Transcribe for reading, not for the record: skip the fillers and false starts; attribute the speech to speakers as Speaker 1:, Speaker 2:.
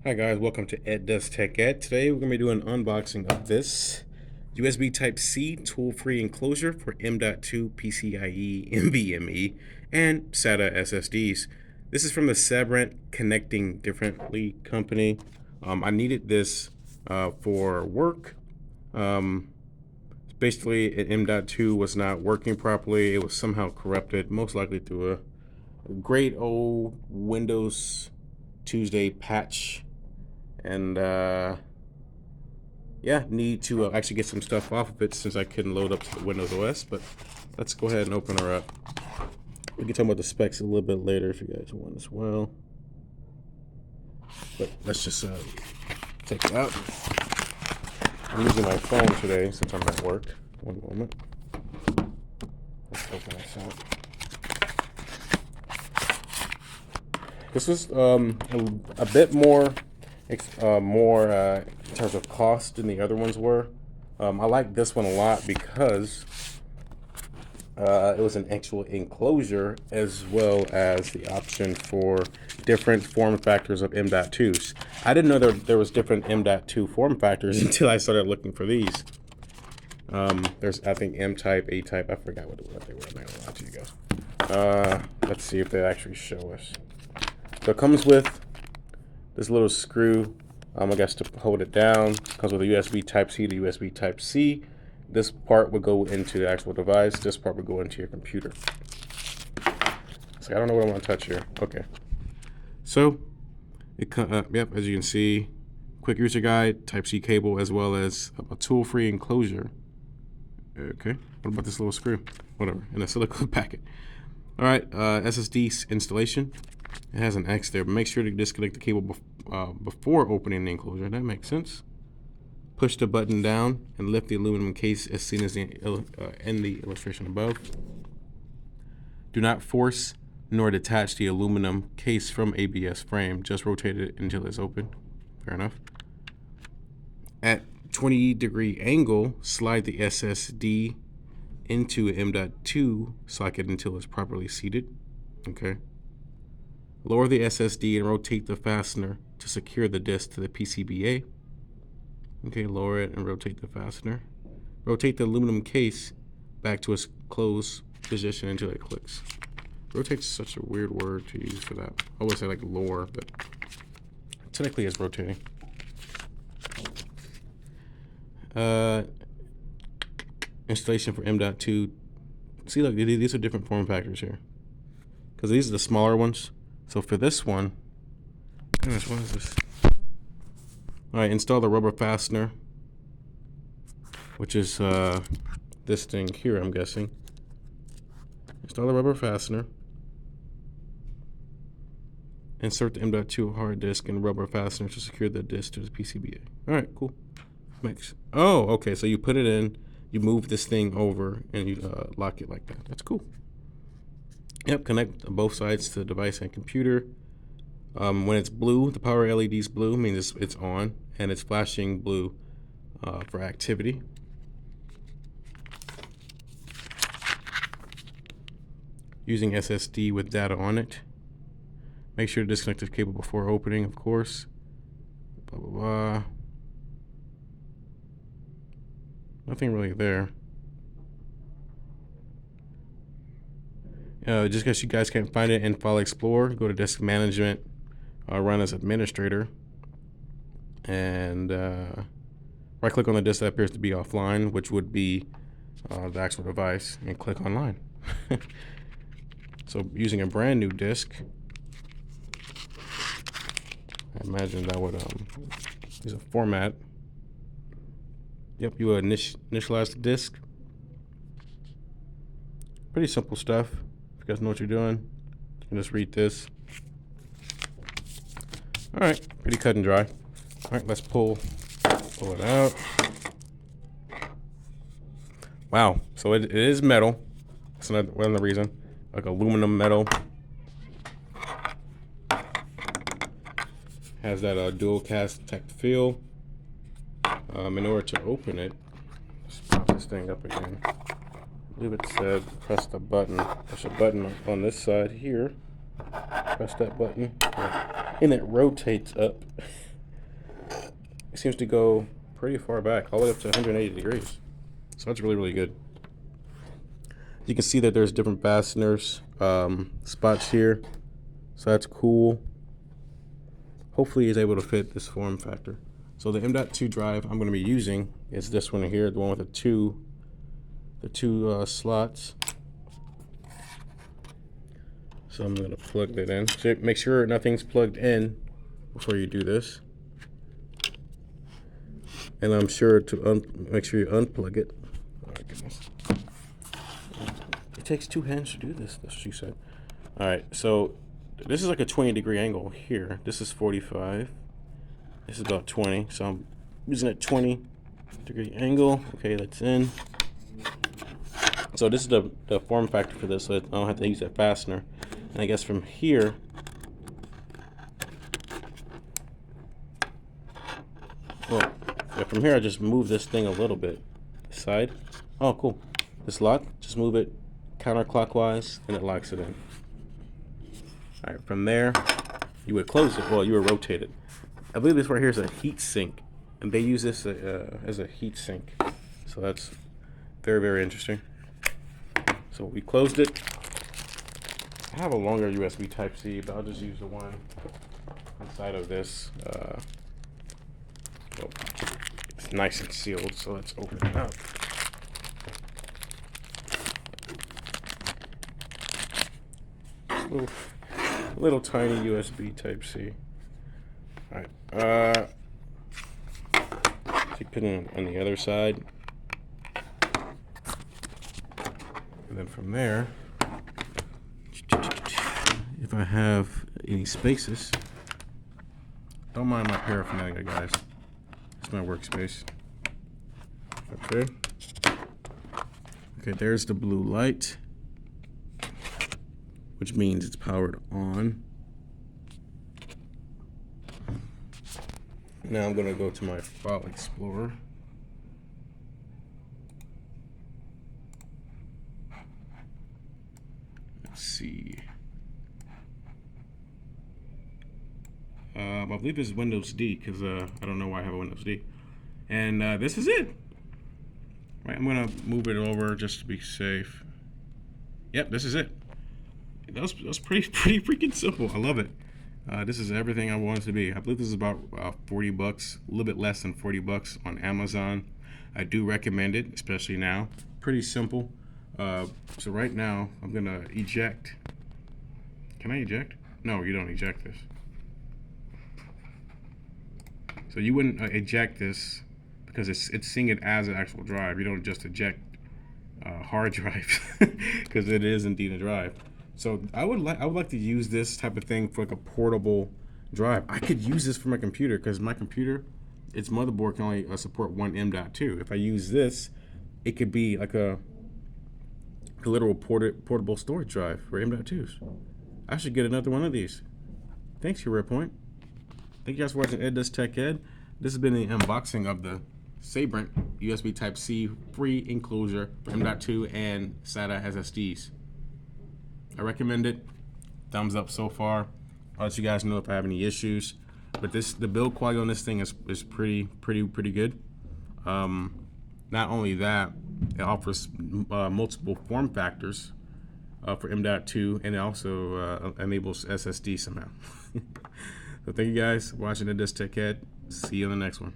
Speaker 1: Hi guys, welcome to Ed Does Tech Ed. Today we're going to be doing an unboxing of this USB Type-C tool-free enclosure for M.2 PCIe NVMe and SATA SSDs. This is from the Sabrent Connecting Differently company. I needed this for work. Basically, M.2 was not working properly. It was somehow corrupted, most likely through a great old Windows Tuesday patch. And yeah, need to actually get some stuff off of it since I couldn't load up to the Windows OS. But let's go ahead and open her up. We can talk about the specs a little bit later if you guys want as well. But let's just take it out. I'm using my phone today since I'm at work. One moment. Let's open this out. This is a bit more in terms of cost than the other ones were. I like this one a lot because it was an actual enclosure as well as the option for different form factors of M.2s. I didn't know there was different M.2 form factors until I started looking for these. There's, I think, M-type, A-type. I forgot what they were. I'm not gonna lie to you guys. Let's see if they actually show us. So it comes with this little screw, I guess, to hold it down. Comes with a USB Type-C to USB Type-C. This part would go into the actual device. This part would go into your computer. So I don't know what I want to touch here. Okay. So, yep, as you can see, quick user guide, Type-C cable, as well as a tool-free enclosure. Okay. What about this little screw? Whatever. In a silicone packet. All right. SSD installation. It has an X there, but make sure to disconnect the cable before opening the enclosure. That makes sense. Push the button down and lift the aluminum case as seen as in the illustration above. Do not force nor detach the aluminum case from ABS frame. Just rotate it until it's open. Fair enough. At 20-degree angle, slide the SSD into an M.2 socket until it's properly seated. Okay. Lower the SSD and rotate the fastener to secure the disk to the PCBA. Okay, lower it and rotate the fastener. Rotate the aluminum case back to its closed position until it clicks. Rotate's such a weird word to use for that. I would say like lower, but technically it's rotating. Installation for M.2. See, look, these are different form factors here. Because these are the smaller ones. So for this one, goodness, what is this? All right, install the rubber fastener, which is this thing here, I'm guessing. Install the rubber fastener. Insert the M.2 hard disk and rubber fastener to secure the disk to the PCBA. All right, cool. Oh, okay, so you put it in, you move this thing over, and you lock it like that. That's cool. Yep, connect both sides to the device and computer. When it's blue, the power LED is blue, means it's on, and it's flashing blue for activity. Using SSD with data on it. Make sure to disconnect the cable before opening, of course. Blah, blah, blah. Nothing really there. Just in case you guys can't find it in File Explorer, go to Disk Management, run as administrator, and right-click on the disk that appears to be offline, which would be the actual device, and click Online. So using a brand new disk, I imagine that would use a format. Yep, you would initialize the disk. Pretty simple stuff. If you guys know what you're doing, you can just read this. All right, pretty cut and dry. All right, let's pull it out. Wow, so it is metal. That's another reason, like aluminum metal. Has that dual cast type feel. In order to open it, let's pop this thing up again. I believe it said press the button. There's a button on this side here. Press that button, and it rotates up. seems to go pretty far back, all the way up to 180 degrees. So that's really, really good. You can see that there's different fasteners, spots here. So that's cool. Hopefully it's able to fit this form factor. So the M.2 drive I'm going to be using is this one here, the one with the two slots. So I'm going to plug that in. So make sure nothing's plugged in before you do this. And I'm sure to make sure you unplug it. Oh my goodness. It takes 2 hands to do this, that's what she said. All right, so this is like a 20-degree angle here. This is 45. This is about 20. So I'm using a 20-degree angle. Okay, that's in. So this is the form factor for this, so I don't have to use that fastener. And I guess from here, well, yeah, from here I just move this thing a little bit side. Oh, cool. This lock, just move it counterclockwise and it locks it in. All right, from there, you would close it. Well, you would rotate it. I believe this right here is a heat sink, and they use this as a heat sink. So that's very, very interesting. So we closed it. I have a longer USB Type-C, but I'll just use the one inside of this. Well, it's nice and sealed, so let's open it up. Little tiny USB Type-C. All right. So you put it on the other side, and then from there, if I have any spaces, don't mind my paraphernalia, guys. It's my workspace. Okay. Okay, there's the blue light, which means it's powered on. Now I'm gonna go to my File Explorer. Let's see. I believe this is Windows D, because I don't know why I have a Windows D. And this is it. Right, I'm gonna move it over just to be safe. Yep, this is it. That was pretty freaking simple. I love it. This is everything I want it to be. I believe this is about 40 bucks, a little bit less than 40 bucks on Amazon. I do recommend it, especially now. Pretty simple. So right now, I'm gonna eject. Can I eject? No, you don't eject this. So you wouldn't eject this because it's seeing it as an actual drive. You don't just eject hard drive because it is indeed a drive. So I would like to use this type of thing for like a portable drive. I could use this for my computer because my computer, its motherboard can only support one M.2. If I use this, it could be like a literal portable storage drive for M.2s. I should get another one of these. Thanks, CareerPoint. Thank you guys for watching Ed Does Tech Ed. This has been the unboxing of the Sabrent USB Type-C free enclosure for M.2 and SATA SSDs. I recommend it. Thumbs up so far. I'll let you guys know if I have any issues. But the build quality on this thing is pretty good. Not only that, it offers multiple form factors for M.2, and it also enables SSD somehow. So thank you guys for watching Ed Does Tech Ed. See you on the next one.